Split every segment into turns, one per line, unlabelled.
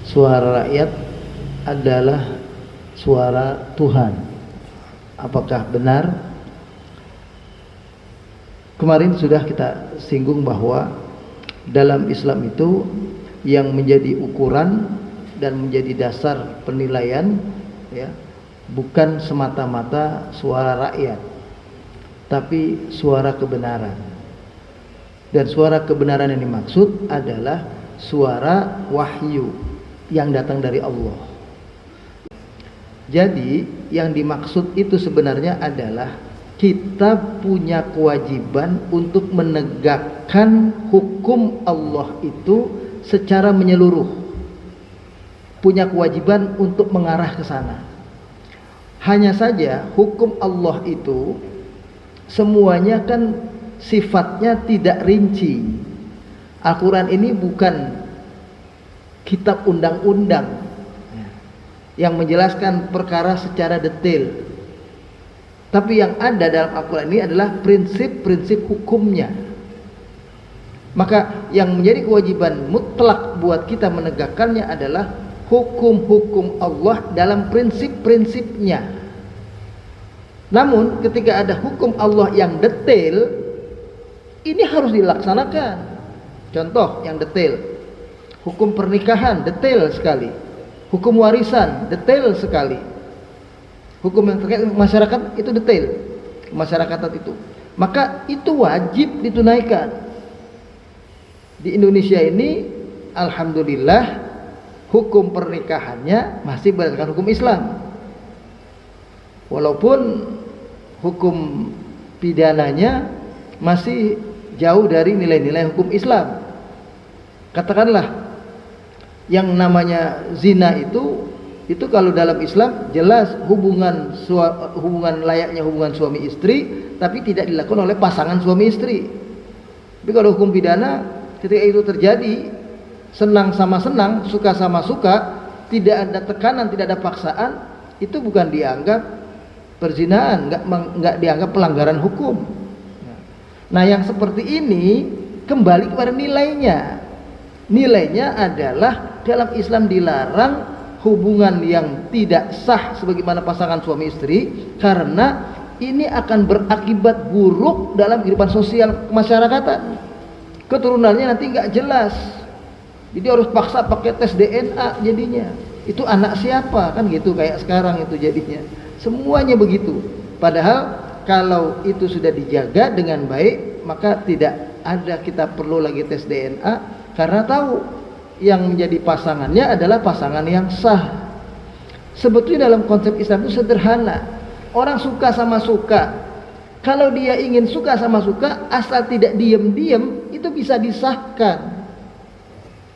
suara rakyat adalah suara Tuhan. Apakah benar? Kemarin sudah kita singgung bahwa dalam Islam itu yang menjadi ukuran dan menjadi dasar penilaian, ya, bukan semata-mata suara rakyat, tapi suara kebenaran. Dan suara kebenaran yang dimaksud adalah suara wahyu yang datang dari Allah. Jadi yang dimaksud itu sebenarnya adalah kita punya kewajiban untuk menegakkan hukum Allah itu secara menyeluruh. Punya kewajiban untuk mengarah ke sana. Hanya saja hukum Allah itu semuanya kan sifatnya tidak rinci. Al-Quran ini bukan kitab undang-undang yang menjelaskan perkara secara detail, tapi yang ada dalam Al-Quran ini adalah prinsip-prinsip hukumnya. Maka yang menjadi kewajiban mutlak buat kita menegakkannya adalah hukum-hukum Allah dalam prinsip-prinsipnya. Namun ketika ada hukum Allah yang detail, ini harus dilaksanakan. Contoh yang detail, hukum pernikahan detail sekali, hukum warisan detail sekali, hukum yang terkait masyarakat itu detail, kemasyarakatan itu, maka itu wajib ditunaikan. Di Indonesia ini alhamdulillah hukum pernikahannya masih berdasarkan hukum Islam, walaupun hukum pidananya masih jauh dari nilai-nilai hukum Islam. Katakanlah yang namanya zina itu kalau dalam Islam jelas hubungan layaknya hubungan suami istri, tapi tidak dilakukan oleh pasangan suami istri. Tapi kalau hukum pidana, ketika itu terjadi senang sama senang, suka sama suka, tidak ada tekanan, tidak ada paksaan, itu bukan dianggap perzinahan, nggak dianggap pelanggaran hukum. Nah yang seperti ini kembali kepada nilainya. Nilainya adalah dalam Islam dilarang hubungan yang tidak sah sebagaimana pasangan suami istri, karena ini akan berakibat buruk dalam kehidupan sosial kemasyarakatan. Keturunannya nanti nggak jelas, jadi harus paksa pakai tes DNA jadinya. Itu anak siapa kan gitu, kayak sekarang itu jadinya. Semuanya begitu. Padahal kalau itu sudah dijaga dengan baik, maka tidak ada kita perlu lagi tes DNA, karena tahu yang menjadi pasangannya adalah pasangan yang sah. Sebetulnya dalam konsep Islam itu sederhana. Orang suka sama suka, kalau dia ingin suka sama suka, asal tidak diam-diam, itu bisa disahkan.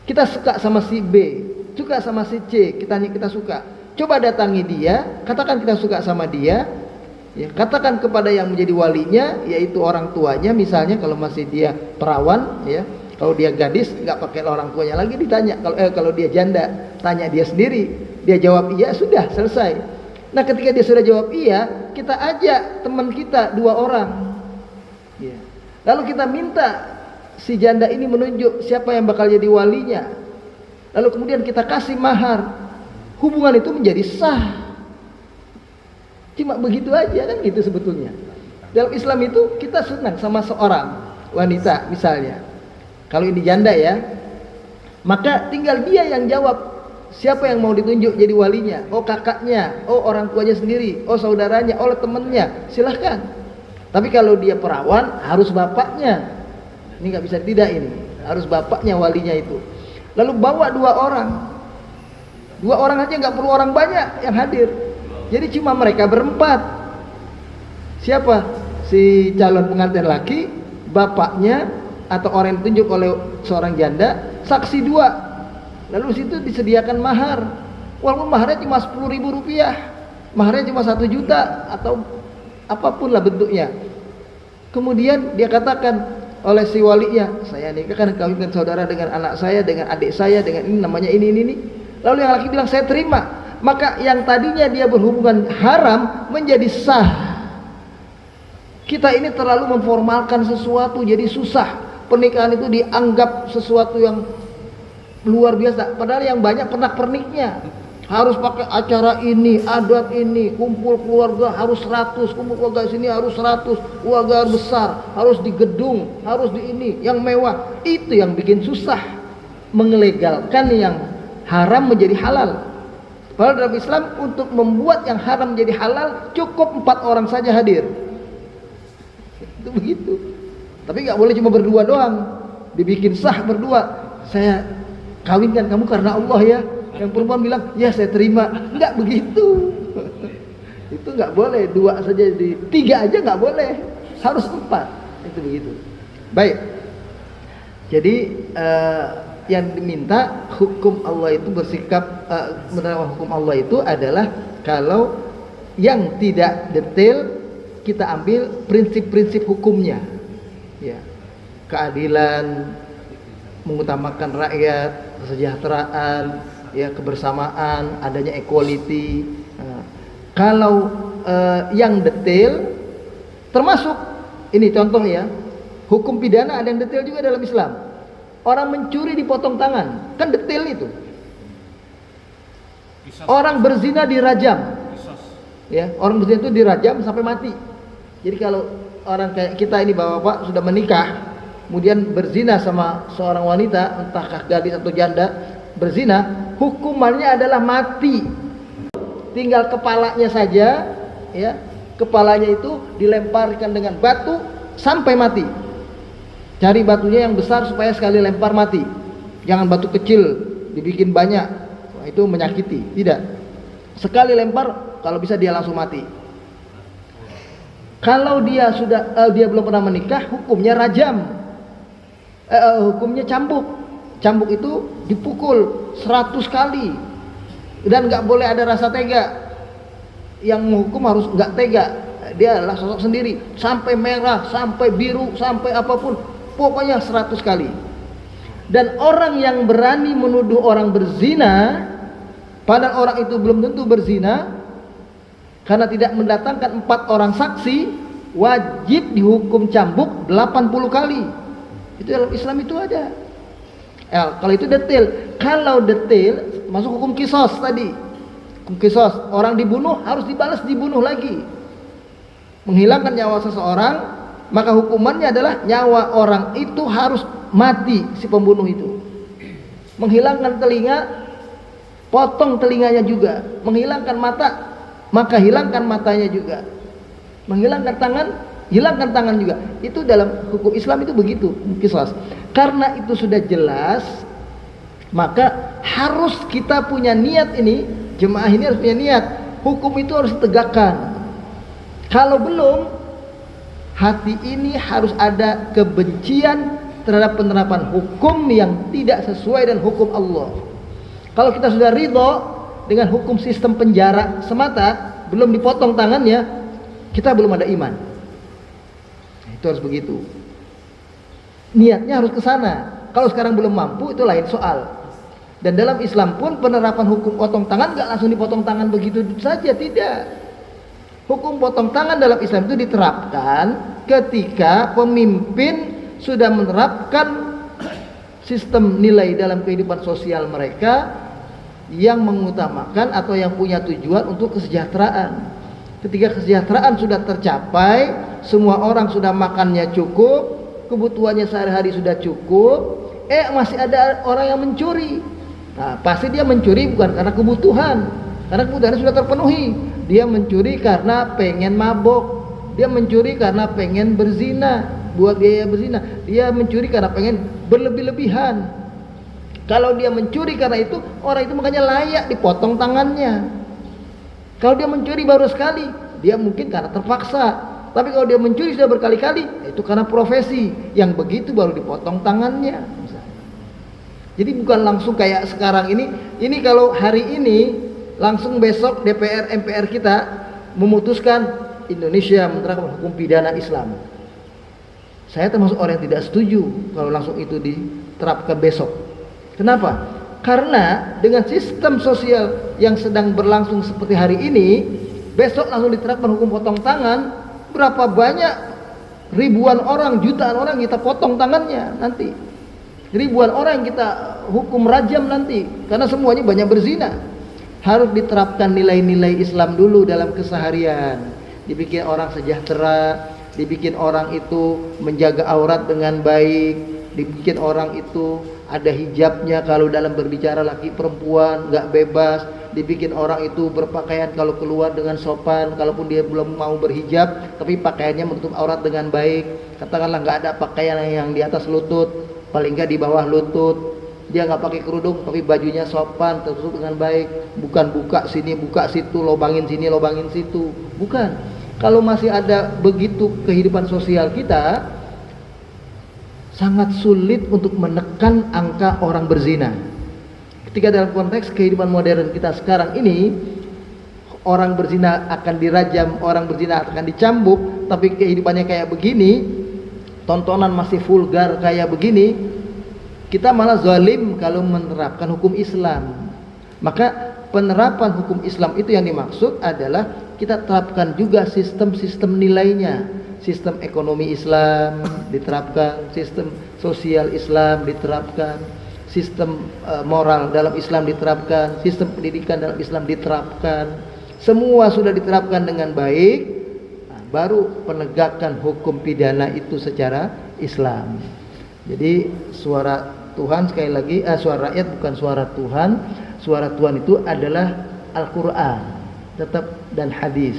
Kita suka sama si B, suka sama si C, kita suka. Coba datangi dia, katakan kita suka sama dia, ya, katakan kepada yang menjadi walinya, yaitu orang tuanya misalnya, kalau masih dia perawan, ya. Kalau dia gadis nggak pakai orang tuanya lagi ditanya. Kalau dia janda, tanya dia sendiri. Dia jawab iya, sudah selesai. Nah ketika dia sudah jawab iya, kita ajak teman kita 2 orang, ya. Lalu kita minta si janda ini menunjuk siapa yang bakal jadi walinya. Lalu kemudian kita kasih mahar. Hubungan itu menjadi sah. Cuma begitu aja kan gitu sebetulnya. Dalam Islam itu kita senang sama seorang wanita misalnya. Kalau ini janda ya, maka tinggal dia yang jawab siapa yang mau ditunjuk jadi walinya. Oh kakaknya, oh orang tuanya sendiri, oh saudaranya, oh temennya, silahkan. Tapi kalau dia perawan harus bapaknya. Ini nggak bisa tidak, ini harus bapaknya walinya itu. Lalu bawa 2 orang, 2 orang aja, nggak perlu orang banyak yang hadir. Jadi cuma mereka berempat. Siapa? Si calon pengantin laki, bapaknya, atau orang yang ditunjuk oleh seorang janda, saksi 2. Lalu situ disediakan mahar. Walaupun maharnya cuma Rp10.000, maharnya cuma 1 juta atau apapun lah bentuknya. Kemudian dia katakan oleh si walinya, saya nikahkan kawinkan saudara dengan anak saya, dengan adik saya, dengan ini namanya ini. Lalu yang laki bilang saya terima. Maka yang tadinya dia berhubungan haram menjadi sah. Kita ini terlalu memformalkan sesuatu jadi susah. Pernikahan itu dianggap sesuatu yang luar biasa. Padahal yang banyak pernak-perniknya. Harus pakai acara ini, adat ini, kumpul keluarga harus 100, kumpul keluarga sini harus 100, keluarga besar, harus di gedung, harus di ini, yang mewah. Itu yang bikin susah mengelegalkan yang haram menjadi halal. Padahal dalam Islam untuk membuat yang haram menjadi halal cukup 4 orang saja hadir. Itu begitu. Tapi nggak boleh cuma berdua doang, dibikin sah berdua. Saya kawinkan kamu karena Allah ya. Yang perempuan bilang, ya saya terima. Enggak begitu. Itu enggak boleh. 2 saja, 3 aja enggak boleh. Harus 4. Itu begitu. Baik. Jadi yang diminta hukum Allah itu bersikap menerapkan hukum Allah itu adalah kalau yang tidak detail kita ambil prinsip-prinsip hukumnya. Ya. Keadilan, mengutamakan rakyat, kesejahteraan, ya, kebersamaan, adanya equality. Kalau yang detail termasuk ini contoh ya, hukum pidana ada yang detail juga dalam Islam. Orang mencuri dipotong tangan, kan detail itu. Orang berzina dirajam. Ya, orang berzina itu dirajam sampai mati. Jadi kalau orang kayak kita ini bapak-bapak sudah menikah, kemudian berzina sama seorang wanita, entahkah gadis atau janda, berzina, hukumannya adalah mati. Tinggal kepalanya saja, ya, kepalanya itu dilemparkan dengan batu sampai mati. Cari batunya yang besar supaya sekali lempar mati. Jangan batu kecil dibikin banyak, wah, itu menyakiti. Tidak. Sekali lempar, kalau bisa dia langsung mati. Kalau dia dia belum pernah menikah, hukumnya rajam. Hukumnya cambuk. Cambuk itu dipukul 100 kali dan nggak boleh ada rasa tega. Yang menghukum harus nggak tega, dia adalah sosok sendiri, sampai merah, sampai biru, sampai apapun, pokoknya 100 kali. Dan orang yang berani menuduh orang berzina padahal orang itu belum tentu berzina, karena tidak mendatangkan 4 orang saksi, wajib dihukum cambuk 80 kali. Itu dalam Islam itu ada. Kalau itu detail. Kalau detail masuk hukum kisos tadi. Hukum kisos, orang dibunuh harus dibalas dibunuh lagi. Menghilangkan nyawa seseorang, maka hukumannya adalah nyawa orang itu harus mati, si pembunuh itu. Menghilangkan telinga, potong telinganya juga. Menghilangkan mata, maka hilangkan matanya juga. Menghilangkan tangan, hilangkan tangan juga. Itu dalam hukum Islam itu begitu, kisos. Karena itu sudah jelas, maka harus kita punya niat ini, jemaah ini harus punya niat. Hukum itu harus ditegakkan. Kalau belum, hati ini harus ada kebencian terhadap penerapan hukum yang tidak sesuai dengan hukum Allah. Kalau kita sudah ridho dengan hukum sistem penjara semata, belum dipotong tangannya, kita belum ada iman. Itu harus begitu. Niatnya harus ke sana. Kalau sekarang belum mampu, itu lain soal. Dan dalam Islam pun penerapan hukum potong tangan gak langsung dipotong tangan begitu saja, tidak. Hukum potong tangan dalam Islam itu diterapkan ketika pemimpin sudah menerapkan sistem nilai dalam kehidupan sosial mereka yang mengutamakan atau yang punya tujuan untuk kesejahteraan. Ketika kesejahteraan sudah tercapai, semua orang sudah makannya cukup, kebutuhannya sehari-hari sudah cukup, masih ada orang yang mencuri. Nah, pasti dia mencuri bukan karena kebutuhan, karena kebutuhannya sudah terpenuhi. Dia mencuri karena pengen mabok, dia mencuri karena pengen berzina, buat biaya berzina. Dia mencuri karena pengen berlebih-lebihan. Kalau dia mencuri karena itu, orang itu makanya layak dipotong tangannya. Kalau dia mencuri baru sekali, dia mungkin karena terpaksa. Tapi kalau dia mencuri sudah berkali-kali, itu karena profesi. Yang begitu baru dipotong tangannya. Jadi bukan langsung kayak sekarang ini. Ini kalau hari ini, langsung besok DPR MPR kita memutuskan Indonesia menerapkan hukum pidana Islam. Saya termasuk orang yang tidak setuju kalau langsung itu diterapkan besok. Kenapa? Karena dengan sistem sosial yang sedang berlangsung seperti hari ini, besok langsung diterapkan hukum potong tangan, berapa banyak ribuan orang, jutaan orang kita potong tangannya nanti. Ribuan orang yang kita hukum rajam nanti karena semuanya banyak berzina. Harus diterapkan nilai-nilai Islam dulu dalam keseharian. Dibikin orang sejahtera, dibikin orang itu menjaga aurat dengan baik, dibikin orang itu ada hijabnya kalau dalam berbicara laki perempuan, nggak bebas, dibikin orang itu berpakaian kalau keluar dengan sopan, kalaupun dia belum mau berhijab tapi pakaiannya menutup aurat dengan baik. Katakanlah nggak ada pakaian yang di atas lutut, paling nggak di bawah lutut, dia nggak pakai kerudung tapi bajunya sopan, tertutup dengan baik, bukan buka sini buka situ, lobangin sini lobangin situ, bukan. Kalau masih ada begitu kehidupan sosial kita, sangat sulit untuk menekan angka orang berzina. Ketika dalam konteks kehidupan modern kita sekarang ini, orang berzina akan dirajam, orang berzina akan dicambuk, tapi kehidupannya kayak begini, tontonan masih vulgar kayak begini, kita malah zalim kalau menerapkan hukum Islam. Maka penerapan hukum Islam itu yang dimaksud adalah kita terapkan juga sistem-sistem nilainya. Sistem ekonomi Islam diterapkan, sistem sosial Islam diterapkan, sistem moral dalam Islam diterapkan, sistem pendidikan dalam Islam diterapkan. Semua sudah diterapkan dengan baik, baru penegakan hukum pidana itu secara Islam. Jadi suara Tuhan, sekali lagi suara rakyat bukan suara Tuhan. Suara Tuhan itu adalah Al-Quran tetap dan hadis.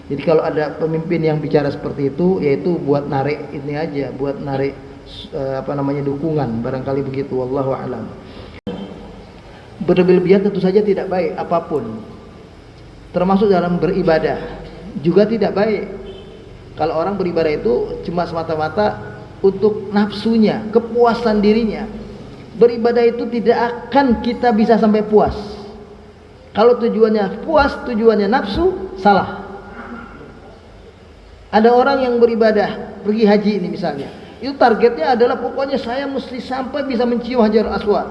Jadi kalau ada pemimpin yang bicara seperti itu, yaitu buat narik ini aja, buat narik dukungan, barangkali begitu. Wallahu a'lam. Berlebihan tentu saja tidak baik apapun, termasuk dalam beribadah juga tidak baik. Kalau orang beribadah itu cuma semata-mata untuk nafsunya, kepuasan dirinya, beribadah itu tidak akan kita bisa sampai puas. Kalau tujuannya puas, tujuannya nafsu, salah. Ada orang yang beribadah, pergi haji ini misalnya, itu targetnya adalah pokoknya saya mesti sampai bisa mencium Hajar Aswad,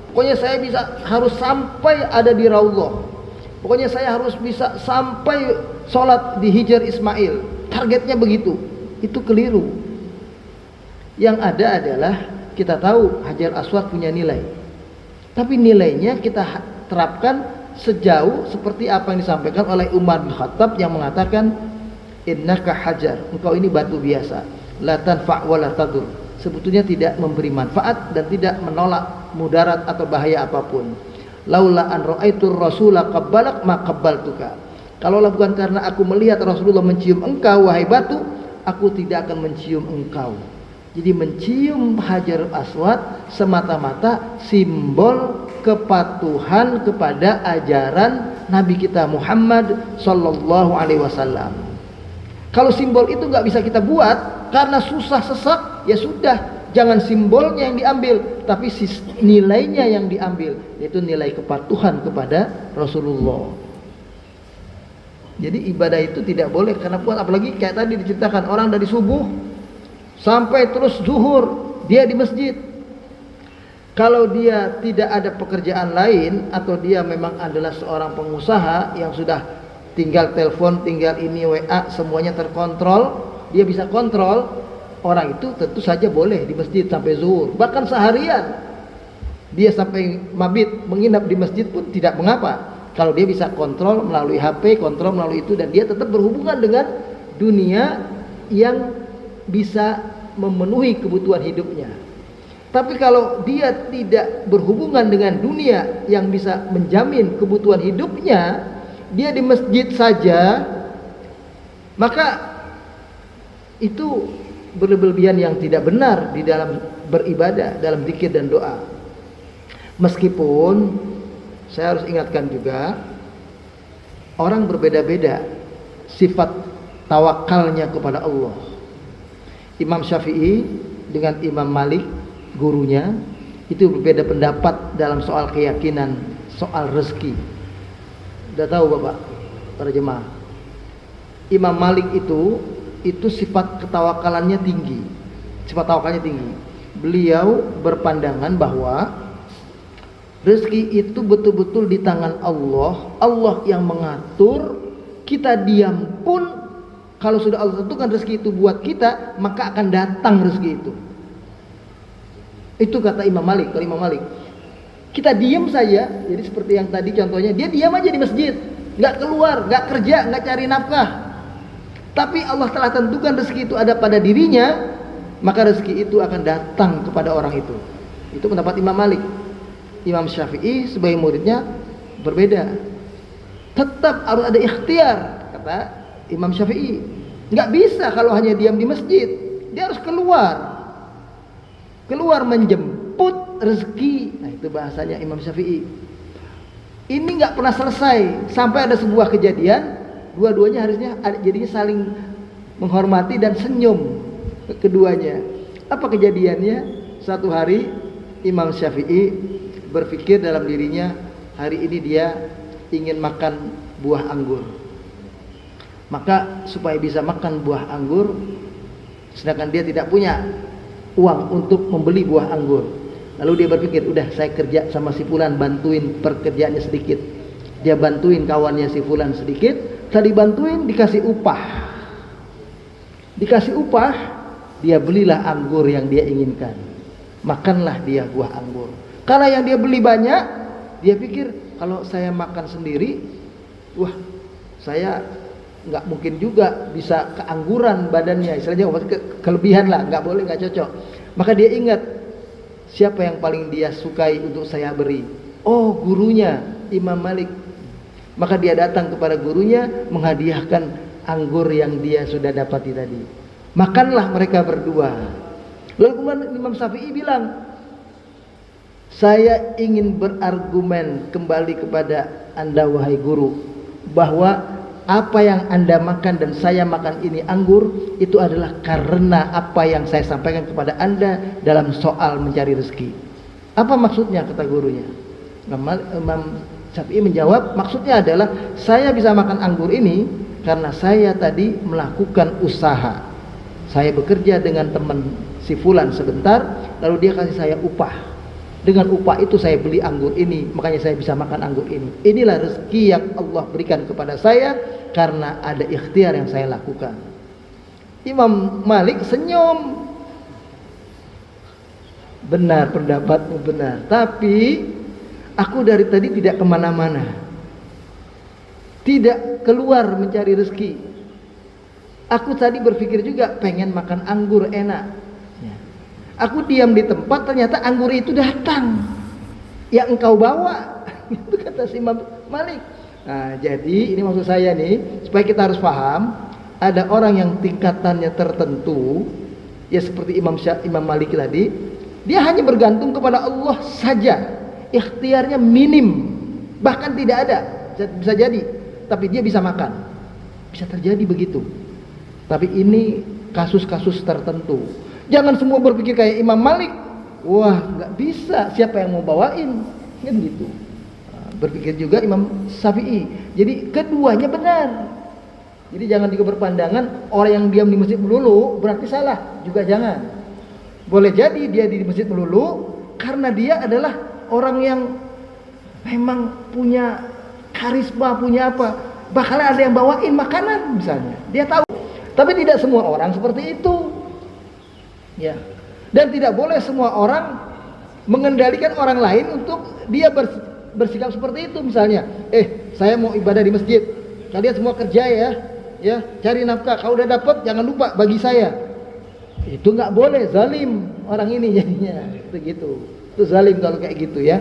pokoknya saya harus sampai ada di Raudhah, pokoknya saya harus bisa sampai sholat di Hijar Ismail. Targetnya begitu. Itu keliru. Yang ada adalah kita tahu Hajar Aswad punya nilai, tapi nilainya kita terapkan sejauh seperti apa yang disampaikan oleh Umar bin Khattab yang mengatakan, innaka hajar, engkau ini batu biasa, la tanfa' wa la tadur, sebetulnya tidak memberi manfaat dan tidak menolak mudarat atau bahaya apapun. Laula an ra'aitur rasula qabbalak ma qabbaltuka, kalaulah bukan karena aku melihat Rasulullah mencium engkau wahai batu, aku tidak akan mencium engkau. Jadi mencium Hajar Aswad semata-mata simbol kepatuhan kepada ajaran Nabi kita Muhammad sallallahu alaihi wasallam. Kalau simbol itu nggak bisa kita buat karena susah sesak, ya sudah, jangan simbolnya yang diambil, tapi nilainya yang diambil, yaitu nilai kepatuhan kepada Rasulullah. Jadi ibadah itu tidak boleh karena puas, apalagi kayak tadi diceritakan orang dari subuh sampai terus zuhur dia di masjid. Kalau dia tidak ada pekerjaan lain atau dia memang adalah seorang pengusaha yang sudah tinggal telepon, tinggal ini WA, semuanya terkontrol, dia bisa kontrol, orang itu tentu saja boleh di masjid sampai zuhur, bahkan seharian dia sampai mabit menginap di masjid pun tidak mengapa. Kalau dia bisa kontrol melalui HP, kontrol melalui itu, dan dia tetap berhubungan dengan dunia yang bisa memenuhi kebutuhan hidupnya. Tapi kalau dia tidak berhubungan dengan dunia yang bisa menjamin kebutuhan hidupnya, dia di masjid saja, maka itu berlebihan yang tidak benar di dalam beribadah, dalam zikir dan doa. Meskipun saya harus ingatkan juga, orang berbeda-beda sifat tawakalnya kepada Allah. Imam Syafi'i dengan Imam Malik, gurunya, itu berbeda pendapat dalam soal keyakinan, soal rezeki. Sudah tahu Bapak, para jemaah, Imam Malik itu sifat ketawakalannya tinggi, sifat tawakalnya tinggi. Beliau berpandangan bahwa rezeki itu betul-betul di tangan Allah, Allah yang mengatur. Kita diam pun, kalau sudah Allah tentukan rezeki itu buat kita, maka akan datang rezeki itu. Itu kata Imam Malik. Kalau Imam Malik, kita diam saja. Jadi seperti yang tadi contohnya, dia diam aja di masjid, nggak keluar, nggak kerja, nggak cari nafkah. Tapi Allah telah tentukan rezeki itu ada pada dirinya, maka rezeki itu akan datang kepada orang itu. Itu pendapat Imam Malik. Imam Syafi'i sebagai muridnya berbeda. Tetap harus ada ikhtiar, kata Imam Syafi'i. Nggak bisa kalau hanya diam di masjid, dia harus keluar menjemput rezeki. Nah, itu bahasanya Imam Syafi'i. Ini nggak pernah selesai sampai ada sebuah kejadian, dua-duanya harusnya jadinya saling menghormati dan senyum keduanya. Apa kejadiannya? Satu hari Imam Syafi'i berpikir dalam dirinya, hari ini dia ingin makan buah anggur. Maka supaya bisa makan buah anggur, sedangkan dia tidak punya uang untuk membeli buah anggur, lalu dia berpikir, udah saya kerja sama si fulan, bantuin pekerjaannya sedikit. Dia bantuin kawannya si fulan sedikit, tadi bantuin dikasih upah, dia belilah anggur yang dia inginkan, makanlah dia buah anggur. Karena yang dia beli banyak, dia pikir kalau saya makan sendiri, wah saya nggak mungkin juga bisa keangguran badannya, istilahnya kelebihan lah, nggak boleh, nggak cocok. Maka dia ingat, siapa yang paling dia sukai untuk saya beri? Oh, gurunya Imam Malik. Maka dia datang kepada gurunya, menghadiahkan anggur yang dia sudah dapati tadi. Makanlah mereka berdua. Lalu kemudian Imam Syafi'i bilang, saya ingin berargumen kembali kepada Anda wahai guru, bahwa apa yang Anda makan dan saya makan ini anggur, itu adalah karena apa yang saya sampaikan kepada Anda dalam soal mencari rezeki. Apa maksudnya, kata gurunya? Imam Syafi'i menjawab, maksudnya adalah saya bisa makan anggur ini karena saya tadi melakukan usaha. Saya bekerja dengan teman si fulan sebentar, lalu dia kasih saya upah. Dengan upah itu saya beli anggur ini, makanya saya bisa makan anggur ini. Inilah rezeki yang Allah berikan kepada saya karena ada ikhtiar yang saya lakukan. Imam Malik senyum. Benar, pendapatmu benar. Tapi aku dari tadi tidak kemana-mana, tidak keluar mencari rezeki. Aku tadi berpikir juga pengen makan anggur enak. Aku diam di tempat, ternyata anggur itu datang yang engkau bawa. Itu kata si Imam Malik. Nah, jadi ini maksud saya nih, supaya kita harus paham, ada orang yang tingkatannya tertentu, ya seperti Imam Malik tadi, dia hanya bergantung kepada Allah saja, ikhtiarnya minim, bahkan tidak ada, bisa jadi, tapi dia bisa makan, bisa terjadi begitu. Tapi ini kasus-kasus tertentu. Jangan semua berpikir kayak Imam Malik. Wah, nggak bisa. Siapa yang mau bawain? Kan gitu. Berpikir juga Imam Syafi'i. Jadi keduanya benar. Jadi jangan juga berpandangan orang yang diam di masjid melulu berarti salah. Juga jangan. Boleh jadi dia di masjid melulu karena dia adalah orang yang memang punya karisma, punya apa. Bahkan ada yang bawain makanan misalnya. Dia tahu. Tapi tidak semua orang seperti itu. Ya, dan tidak boleh semua orang mengendalikan orang lain untuk dia bersikap seperti itu. Misalnya, saya mau ibadah di masjid, kalian semua kerja ya, cari nafkah. Kalau udah dapat, jangan lupa bagi saya. Itu nggak boleh, zalim orang ini jadinya. Itu zalim kalau kayak gitu ya.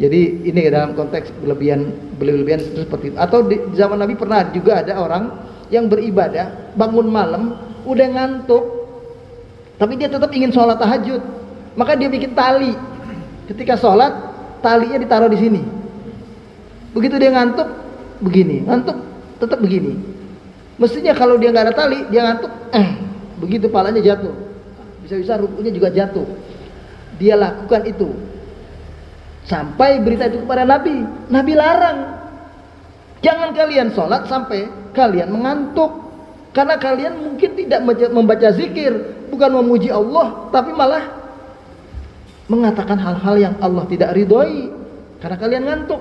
Jadi ini dalam konteks berlebihan seperti itu. Atau di zaman Nabi pernah juga ada orang yang beribadah, bangun malam, udah ngantuk. Tapi dia tetap ingin sholat tahajud, maka dia bikin tali. Ketika sholat, talinya ditaruh di sini. Begitu dia ngantuk, begini, ngantuk, tetap begini. Mestinya kalau dia nggak ada tali, dia ngantuk, begitu palanya jatuh. Bisa-bisa rukunya juga jatuh. Dia lakukan itu. Sampai berita itu kepada Nabi. Nabi larang. Jangan kalian sholat sampai kalian mengantuk. Karena kalian mungkin tidak membaca zikir, bukan memuji Allah, tapi malah mengatakan hal-hal yang Allah tidak ridhoi. Karena kalian ngantuk.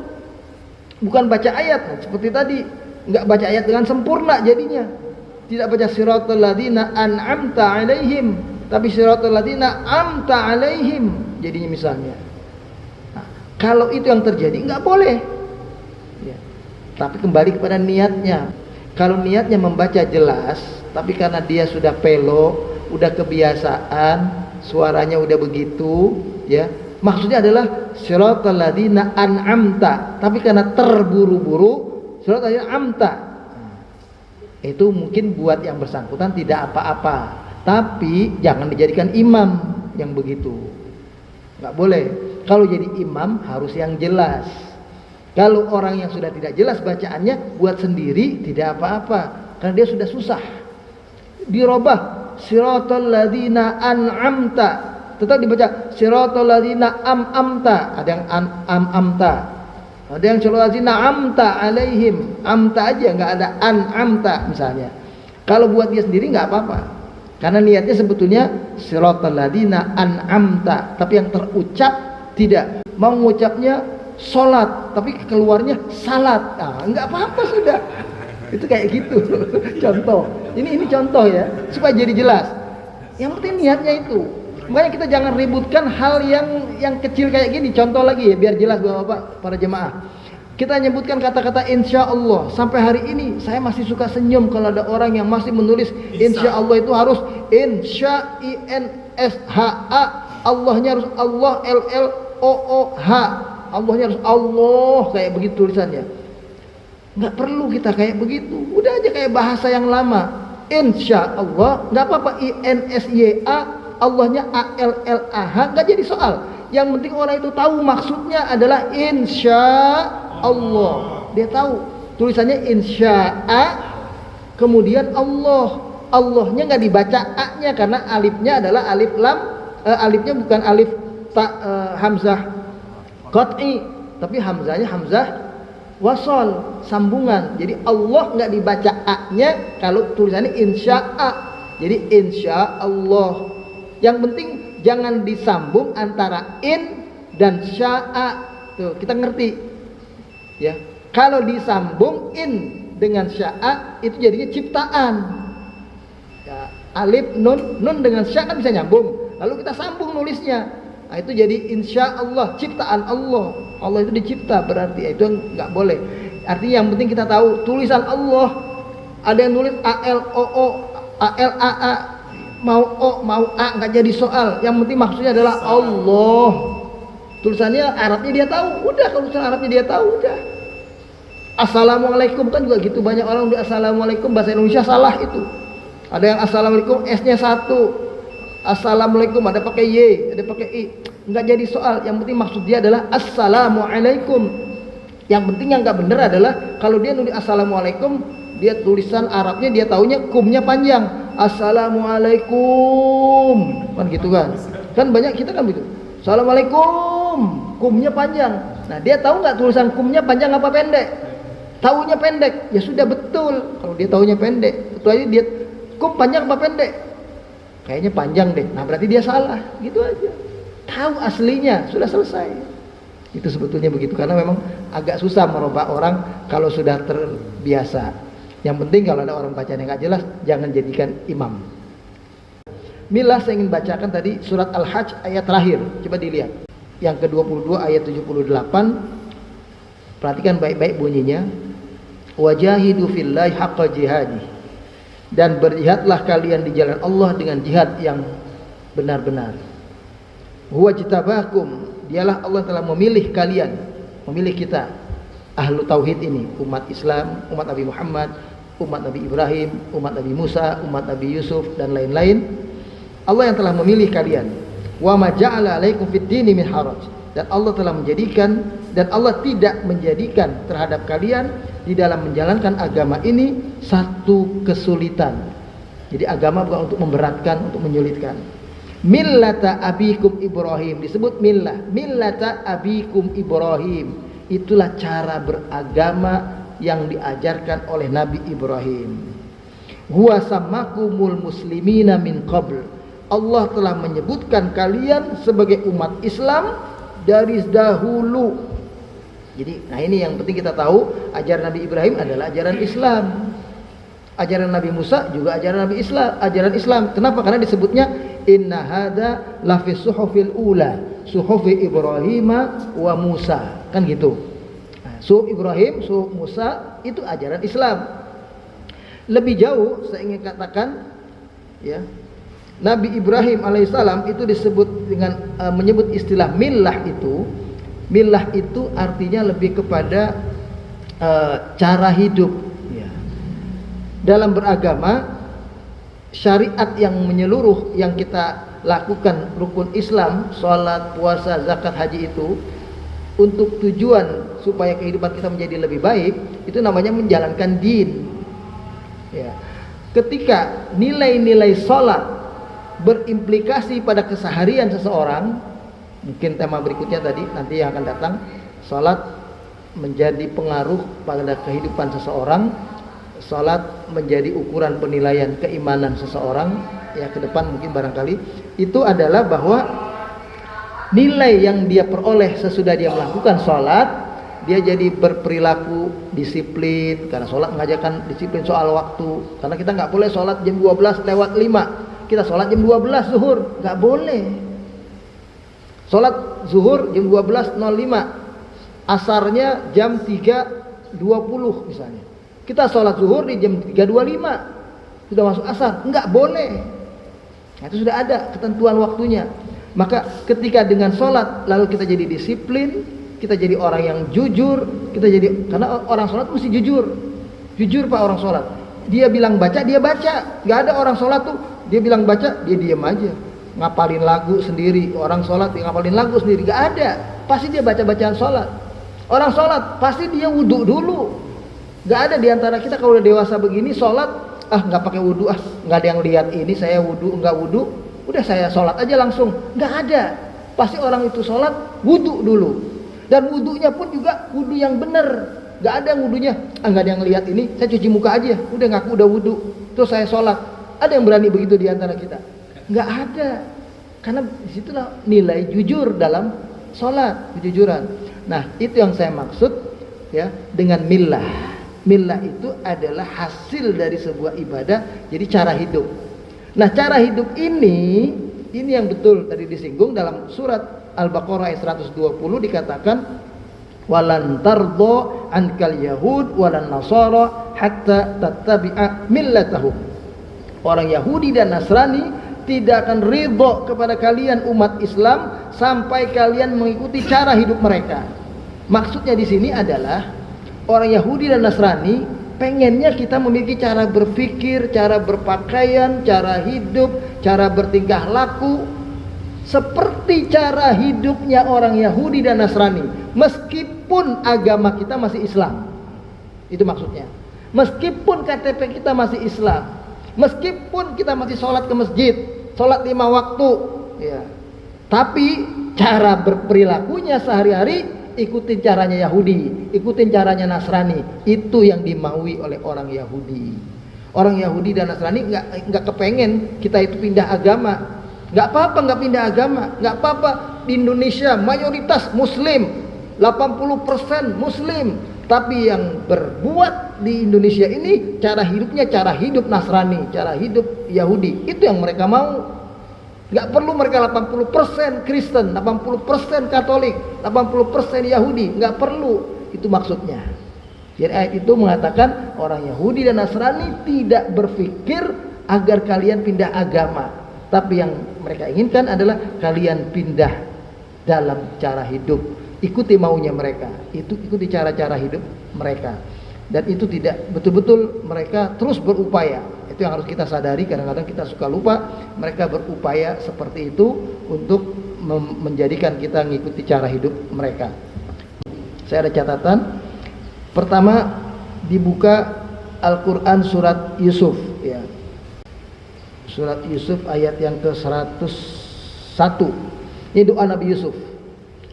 Bukan baca ayat, seperti tadi, nggak baca ayat dengan sempurna jadinya. Tidak baca siratal ladzina an'amta alaihim, tapi siratal ladzina amta alaihim jadinya misalnya. Nah, kalau itu yang terjadi nggak boleh. Ya. Tapi kembali kepada niatnya. Kalau niatnya membaca jelas, tapi karena dia sudah pelo, udah kebiasaan, suaranya udah begitu, ya. Maksudnya adalah siratal ladzina an'amta, tapi karena terburu-buru siratal ladzina amta. Itu mungkin buat yang bersangkutan tidak apa-apa. Tapi jangan dijadikan imam yang begitu. Nggak boleh. Kalau jadi imam harus yang jelas. Kalau orang yang sudah tidak jelas bacaannya buat sendiri tidak apa-apa, karena dia sudah susah. Dirobah siratal ladzina an'amta, tetap dibaca siratal ladzina amta. Ada yang amta, ada yang siratal ladzina amta alaihim. Amta aja, nggak ada an'amta misalnya. Kalau buat dia sendiri nggak apa-apa, karena niatnya sebetulnya siratal ladzina an'amta, tapi yang terucap tidak. Mau ngucapnya sholat, tapi keluarnya salat. Nah, nggak apa-apa sudah. Itu kayak gitu. Contoh. Ini contoh ya, supaya jadi jelas. Yang penting niatnya itu. Makanya kita jangan ributkan hal yang kecil kayak gini. Contoh lagi ya, biar jelas Bapak para jemaah. Kita nyebutkan kata-kata insya Allah. Sampai hari ini saya masih suka senyum kalau ada orang yang masih menulis insya Allah itu harus insya INSHA. Allahnya harus Allah LLOOH. Allahnya harus Allah, kayak begitu tulisannya. Nggak perlu kita kayak begitu. Udah aja kayak bahasa yang lama. Insya Allah, nggak apa-apa INSYA, Allahnya ALLAH, nggak jadi soal. Yang penting orang itu tahu maksudnya adalah insya Allah. Dia tahu tulisannya insya'a, kemudian Allah. Allahnya nggak dibaca A-nya karena alifnya adalah alif lam. Alifnya bukan alif hamzah qat'i, tapi hamzahnya hamzah wasol, sambungan. Jadi Allah nggak dibaca A-nya kalau tulisannya insya'a. Jadi insya Allah. Yang penting jangan disambung antara in dan sya'a. Tuh, kita ngerti. Ya. Kalau disambung in dengan sya'a itu jadinya ciptaan. Ya, alif nun dengan sya kan bisa nyambung. Lalu kita sambung nulisnya. Nah, itu jadi insya Allah, ciptaan Allah. Allah itu dicipta, berarti itu nggak boleh. Artinya yang penting kita tahu tulisan Allah. Ada yang nulis ALOO, ALAA, mau O mau A nggak jadi soal. Yang penting maksudnya adalah Allah. Tulisannya Arabnya dia tahu, udah. Kalau tulisan Arabnya dia tahu, udah. Assalamualaikum kan juga gitu, banyak orang udah assalamualaikum bahasa Indonesia salah itu. Ada yang assalamualaikum S-nya 1. Assalamualaikum ada pakai Y, ada pakai I. Enggak jadi soal. Yang penting maksud dia adalah assalamualaikum. Yang penting yang enggak benar adalah kalau dia nulis assalamualaikum, dia tulisan Arabnya dia taunya kumnya panjang. Assalamualaikum. Kan gitu kan? Kan banyak kita kan begitu. Assalamualaikum, kumnya panjang. Nah, dia tahu enggak tulisan kumnya panjang apa pendek? Taunya pendek. Ya sudah betul. Kalau dia taunya pendek, itu aja dia kum panjang apa pendek? Kayaknya panjang deh. Nah, berarti dia salah. Gitu aja. Tahu aslinya, sudah selesai. Itu sebetulnya begitu, karena memang agak susah merubah orang kalau sudah terbiasa. Yang penting kalau ada orang bacaan yang nggak jelas, jangan jadikan imam. Milah saya ingin bacakan tadi surat Al-Hajj ayat terakhir. Coba dilihat. Yang ke-22 ayat 78. Perhatikan baik-baik bunyinya. Wajahidu fillahi haqqa jihadi. Dan berjihadlah kalian di jalan Allah dengan jihad yang benar-benar. Huwa jitabakum, dialah Allah telah memilih kalian, memilih kita, ahlu tauhid ini, umat Islam, umat Nabi Muhammad, umat Nabi Ibrahim, umat Nabi Musa, umat Nabi Yusuf dan lain-lain. Allah yang telah memilih kalian. Wa ma ja'ala 'alaikum fid dini min haraj. Dan Allah telah menjadikan, dan Allah tidak menjadikan terhadap kalian di dalam menjalankan agama ini satu kesulitan. Jadi agama bukan untuk memberatkan, untuk menyulitkan. Millata abikum Ibrahim, disebut millah. Millata abikum Ibrahim, itulah cara beragama yang diajarkan oleh Nabi Ibrahim. Huwa sammakumul muslimina min qabl. Allah telah menyebutkan kalian sebagai umat Islam dari dahulu. Jadi, nah ini yang penting kita tahu, ajaran Nabi Ibrahim adalah ajaran Islam. Ajaran Nabi Musa juga ajaran Nabi Islam, ajaran Islam. Kenapa? Karena disebutnya inna hadza la fi suhufil ula suhufi Ibrahim wa Musa, kan gitu. Suhuf Ibrahim, suhuf Musa itu ajaran Islam. Lebih jauh saya ingin katakan, ya, Nabi Ibrahim alaihissalam itu disebut dengan menyebut istilah millah itu. Millah itu artinya lebih kepada cara hidup, ya. Dalam beragama, syariat yang menyeluruh yang kita lakukan, rukun Islam, sholat, puasa, zakat, haji itu untuk tujuan supaya kehidupan kita menjadi lebih baik, itu namanya menjalankan din, ya. Ketika nilai-nilai sholat berimplikasi pada keseharian seseorang, mungkin tema berikutnya tadi nanti yang akan datang, sholat menjadi pengaruh pada kehidupan seseorang, salat menjadi ukuran penilaian keimanan seseorang, ya, ke depan mungkin barangkali itu adalah bahwa nilai yang dia peroleh sesudah dia melakukan salat, dia jadi berperilaku disiplin, karena salat mengajarkan disiplin soal waktu. Karena kita nggak boleh salat jam 12:05, kita salat jam 12 zuhur, nggak boleh. Salat zuhur jam 12:05, asarnya jam 3:20 misalnya. Kita sholat zuhur di jam 3:25, sudah masuk asar, enggak boleh. Nah, itu sudah ada ketentuan waktunya. Maka ketika dengan sholat lalu kita jadi disiplin, kita jadi orang yang jujur, kita jadi, karena orang sholat mesti jujur. Jujur Pak orang sholat. Dia bilang baca, dia baca. Nggak ada orang sholat tuh dia bilang baca, dia diam aja, ngapalin lagu sendiri. Orang sholat dia ngapalin lagu sendiri, nggak ada. Pasti dia baca-bacaan sholat. Orang sholat pasti dia wudhu dulu. Gak ada diantara kita kalau udah dewasa begini sholat, nggak pakai wudhu, nggak ada yang lihat ini saya wudhu, nggak wudhu, udah saya sholat aja langsung. Nggak ada. Pasti orang itu sholat wudhu dulu. Dan wudhunya pun juga wudhu yang benar. Gak ada yang wudhunya, nggak ada yang lihat ini, saya cuci muka aja, udah ngaku udah wudhu, terus saya sholat. Ada yang berani begitu diantara kita? Nggak ada. Karena disitulah nilai jujur dalam sholat, kejujuran. Nah, itu yang saya maksud, ya, dengan millah. Millah itu adalah hasil dari sebuah ibadah, jadi cara hidup. Nah, cara hidup ini yang betul tadi disinggung dalam surat Al-Baqarah ayat 120 dikatakan walan tardo ankal yahud walan nasara hatta tattabi'a millatahum. Orang Yahudi dan Nasrani tidak akan ridho kepada kalian umat Islam sampai kalian mengikuti cara hidup mereka. Maksudnya di sini adalah orang Yahudi dan Nasrani pengennya kita memiliki cara berpikir, cara berpakaian, cara hidup, cara bertingkah laku seperti cara hidupnya orang Yahudi dan Nasrani, meskipun agama kita masih Islam. Itu maksudnya. Meskipun KTP kita masih Islam, meskipun kita masih sholat ke masjid, sholat 5 waktu, ya, tapi cara berperilakunya sehari-hari ikutin caranya Yahudi, ikutin caranya Nasrani. Itu yang dimaui oleh orang Yahudi. Orang Yahudi dan Nasrani nggak kepengen kita itu pindah agama. Nggak apa-apa nggak pindah agama, nggak apa-apa. Di Indonesia mayoritas Muslim, 80% Muslim, tapi yang berbuat di Indonesia ini cara hidupnya cara hidup Nasrani, cara hidup Yahudi. Itu yang mereka mau. Gak perlu mereka 80% Kristen, 80% Katolik, 80% Yahudi, gak perlu. Itu maksudnya. Jadi ayat itu mengatakan orang Yahudi dan Nasrani tidak berpikir agar kalian pindah agama, tapi yang mereka inginkan adalah kalian pindah dalam cara hidup. Ikuti maunya mereka, itu ikuti cara-cara hidup mereka. Dan itu tidak betul-betul mereka terus berupaya. Itu yang harus kita sadari. Kadang-kadang kita suka lupa mereka berupaya seperti itu untuk menjadikan kita mengikuti cara hidup mereka. Saya ada catatan. Pertama, dibuka Al-Quran surat Yusuf, ya. Surat Yusuf ayat yang ke-101. Ini doa Nabi Yusuf.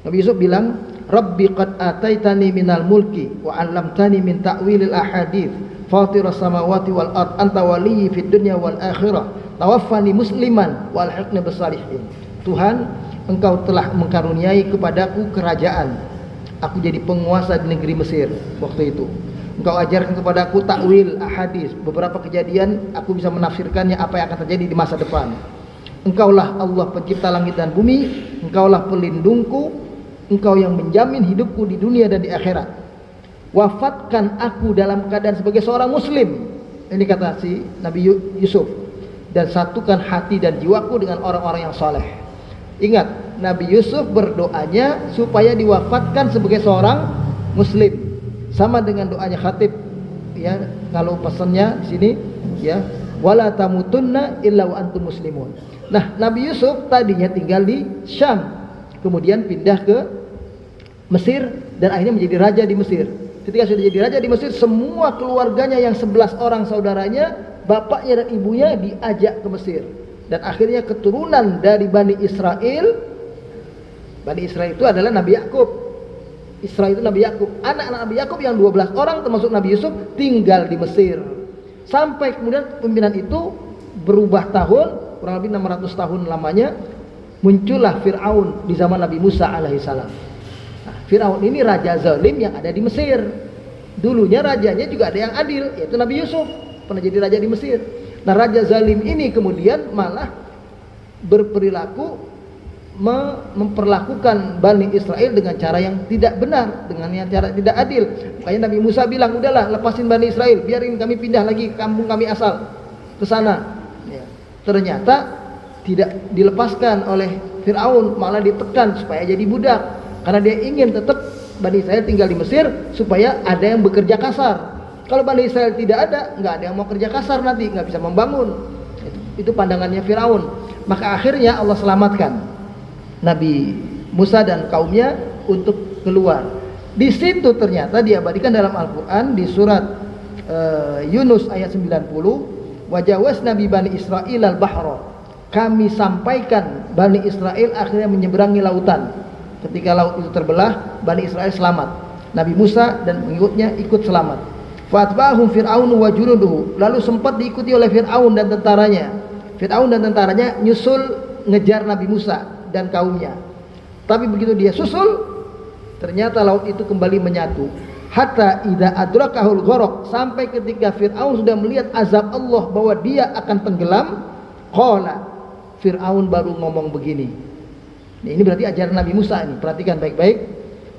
Nabi Yusuf bilang, Rabbi qad ataitani minal mulki wa 'allamtani min ta'wilil ahadits fatiras samawati wal ard anta waliyyi fid dunya wal akhirah tawaffani musliman wa alhiqni bis salihin. Tuhan, Engkau telah mengkaruniai kepadaku kerajaan, aku jadi penguasa di negeri Mesir waktu itu. Engkau ajarkan kepadaku takwil ahadits, beberapa kejadian aku bisa menafsirkannya apa yang akan terjadi di masa depan. Engkaulah Allah pencipta langit dan bumi, engkaulah pelindungku, engkau yang menjamin hidupku di dunia dan di akhirat. Wafatkan aku dalam keadaan sebagai seorang muslim. Ini kata si Nabi Yusuf. Dan satukan hati dan jiwaku dengan orang-orang yang saleh. Ingat, Nabi Yusuf berdoanya supaya diwafatkan sebagai seorang muslim. Sama dengan doanya khatib, ya, kalau pesannya di sini, ya, wala tamutunna illa wa antum muslimun. Nah, Nabi Yusuf tadinya tinggal di Syam, kemudian pindah ke Mesir dan akhirnya menjadi raja di Mesir. Ketika sudah jadi raja di Mesir, semua keluarganya yang 11 orang saudaranya, bapaknya dan ibunya diajak ke Mesir. Dan akhirnya keturunan dari Bani Israel itu adalah Nabi Yakub. Israel itu Nabi Yakub. Anak-anak Nabi Yakub yang 12 orang termasuk Nabi Yusuf tinggal di Mesir. Sampai kemudian pimpinan itu berubah tahun, kurang lebih 600 tahun lamanya, muncullah Fir'aun di zaman Nabi Musa alaihissalam. Nah, Fir'aun ini raja zalim yang ada di Mesir. Dulunya rajanya juga ada yang adil, yaitu Nabi Yusuf, pernah jadi raja di Mesir. Nah, raja zalim ini kemudian malah berperilaku memperlakukan Bani Israel dengan cara yang tidak benar, dengan yang cara tidak adil. Makanya Nabi Musa bilang, udahlah lepasin Bani Israel, biarin kami pindah lagi ke kampung kami asal, ke sana. Ya. Ternyata tidak dilepaskan oleh Fir'aun, malah ditekan supaya jadi budak, karena dia ingin tetap Bani Israel tinggal di Mesir supaya ada yang bekerja kasar. Kalau Bani Israel tidak ada, nggak ada yang mau kerja kasar, nanti nggak bisa membangun. Itu pandangannya Fir'aun. Maka akhirnya Allah selamatkan Nabi Musa dan kaumnya untuk keluar. Di situ ternyata diabadikan dalam Al-Quran di surat Yunus ayat 90, wajawazna bi Bani Israil al-bahra. Kami sampaikan Bani Israel akhirnya menyeberangi lautan. Ketika laut itu terbelah, Bani Israel selamat. Nabi Musa dan pengikutnya ikut selamat. Fatbahum Fir'aun wa junuduhu. Lalu sempat diikuti oleh Fir'aun dan tentaranya. Fir'aun dan tentaranya nyusul ngejar Nabi Musa dan kaumnya. Tapi begitu dia susul, ternyata laut itu kembali menyatu. Hatta idza adrakahul gharq, sampai ketika Fir'aun sudah melihat azab Allah bahwa dia akan tenggelam, qala, Fir'aun baru ngomong begini. Nah, ini berarti ajaran Nabi Musa ini. Perhatikan baik-baik.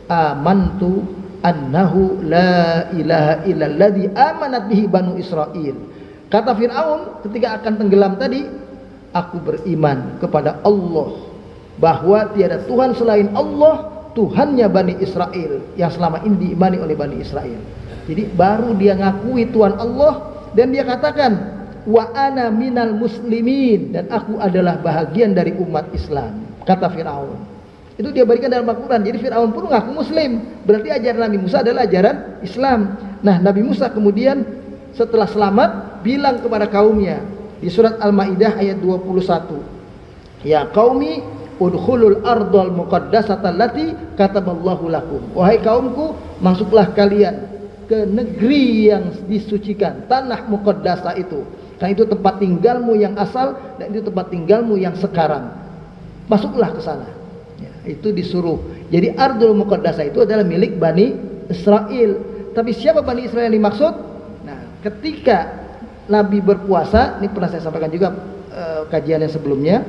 Amantu annahu la ilaha illalladzi amanat bihi banu Israil. Kata Fir'aun ketika akan tenggelam tadi, aku beriman kepada Allah, bahwa tiada Tuhan selain Allah, Tuhannya Bani Israel, yang selama ini diimani oleh Bani Israel. Jadi baru dia ngakui Tuhan Allah, dan dia katakan wa ana minal muslimin, dan aku adalah bahagian dari umat Islam, kata Fir'aun. Itu dia berikan dalam Al-Quran. Jadi Fir'aun pun ngaku muslim. Berarti ajaran Nabi Musa adalah ajaran Islam. Nah, Nabi Musa kemudian setelah selamat bilang kepada kaumnya di surat Al-Maidah ayat 21, ya qaumi udkhulul ardal muqaddasata allati kataballahu lakum. Wahai kaumku, masuklah kalian ke negeri yang disucikan, tanah muqaddasah itu. Karena itu tempat tinggalmu yang asal, dan itu tempat tinggalmu yang sekarang. Masuklah ke sana. Itu disuruh. Jadi Ardul Muqaddasah itu adalah milik Bani Israel. Tapi siapa Bani Israel yang dimaksud? Nah, ketika Nabi berpuasa, ini pernah saya sampaikan juga kajian yang sebelumnya,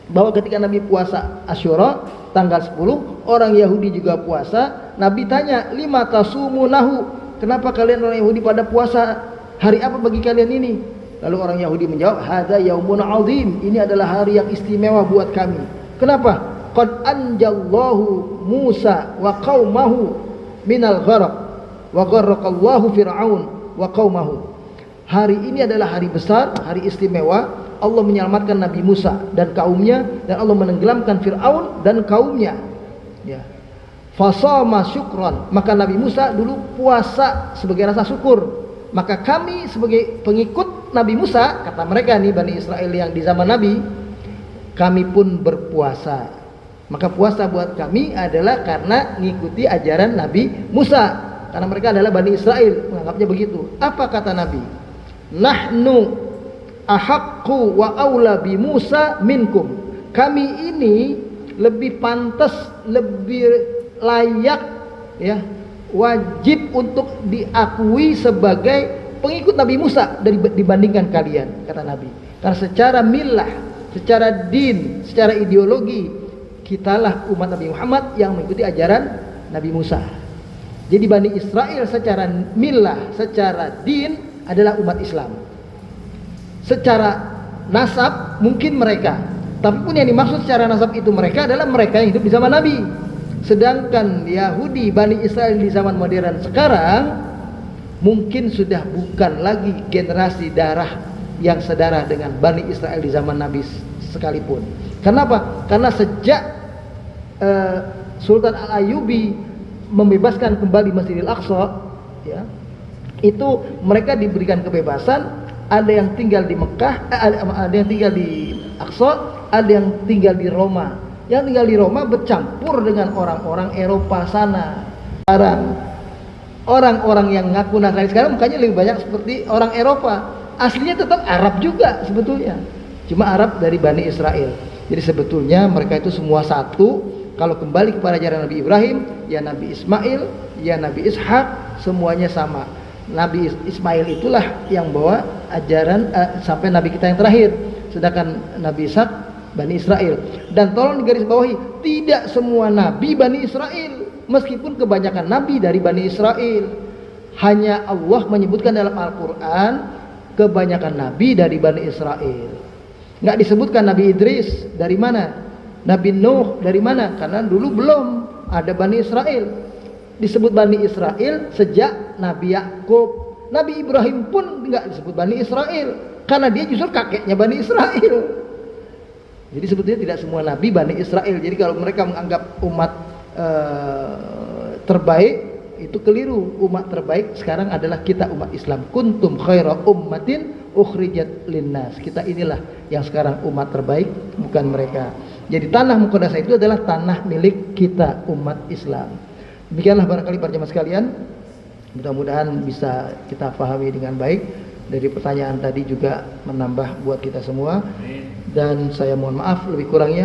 bahwa ketika Nabi puasa Asyura tanggal 10, orang Yahudi juga puasa. Nabi tanya, lima tasumunahu, kenapa kalian orang Yahudi pada puasa? Hari apa bagi kalian ini? Lalu orang Yahudi menjawab, hadza yaumun azim, ini adalah hari yang istimewa buat kami. Kenapa? Qad anjallahu Musa wa qaumahu minal gharq wa gharraqallahu Fir'aun wa qaumahu. Hari ini adalah hari besar, hari istimewa. Allah menyelamatkan Nabi Musa dan kaumnya, dan Allah menenggelamkan Fir'aun dan kaumnya. Ya. Fasama syukran, maka Nabi Musa dulu puasa sebagai rasa syukur. Maka kami sebagai pengikut Nabi Musa, kata mereka nih Bani Israel yang di zaman Nabi, kami pun berpuasa. Maka puasa buat kami adalah karena ngikuti ajaran Nabi Musa, karena mereka adalah Bani Israel, menganggapnya begitu. Apa kata Nabi? Nahnu ahaqqu wa aula bi Musa minkum. Kami ini lebih pantas, lebih layak, ya, wajib untuk diakui sebagai pengikut Nabi Musa dibandingkan kalian, kata Nabi. Karena secara milah, secara din, secara ideologi, kitalah umat Nabi Muhammad yang mengikuti ajaran Nabi Musa. Jadi Bani Israel secara millah, secara din adalah umat Islam. Secara nasab mungkin mereka, tapi pun yang dimaksud secara nasab itu mereka adalah mereka yang hidup di zaman Nabi. Sedangkan Yahudi, Bani Israel di zaman modern sekarang mungkin sudah bukan lagi generasi darah yang sedarah dengan Bani Israel di zaman Nabi sekalipun. Kenapa? Karena sejak Sultan Al-Ayyubi membebaskan kembali Masjidil Aqsa, ya, itu mereka diberikan kebebasan. Ada yang tinggal di Mekah, ada yang tinggal di Aqsa, ada yang tinggal di Roma. Yang tinggal di Roma bercampur dengan orang-orang Eropa sana. Sekarang orang-orang yang ngaku Nasrani sekarang mukanya lebih banyak seperti orang Eropa. Aslinya tetap Arab juga sebetulnya, cuma Arab dari Bani Israel. Jadi sebetulnya mereka itu semua satu. Kalau kembali kepada ajaran Nabi Ibrahim, ya Nabi Ismail, ya Nabi Ishak, semuanya sama. Nabi Ismail itulah yang bawa ajaran sampai Nabi kita yang terakhir. Sedangkan Nabi Ishak Bani Israel. Dan tolong digarisbawahi, tidak semua Nabi Bani Israel, meskipun kebanyakan Nabi dari Bani Israel. Hanya Allah menyebutkan dalam Al-Quran kebanyakan Nabi dari Bani Israel. Nggak disebutkan Nabi Idris dari mana, Nabi Nuh dari mana, karena dulu belum ada Bani Israel. Disebut Bani Israel sejak Nabi Yakub. Nabi Ibrahim pun nggak disebut Bani Israel, karena dia justru kakeknya Bani Israel. Jadi sebetulnya tidak semua Nabi Bani Israel. Jadi kalau mereka menganggap umat terbaik, itu keliru. Umat terbaik sekarang adalah kita, umat Islam. Kuntum khaira ummatin ukhrijat linnas. Kita inilah yang sekarang umat terbaik, bukan mereka. Jadi tanah Muqaddasah itu adalah tanah milik kita, umat Islam. Demikianlah barangkali para jemaah sekalian, mudah-mudahan bisa kita pahami dengan baik. Dari pertanyaan tadi juga menambah buat kita semua. Dan saya mohon maaf lebih kurangnya.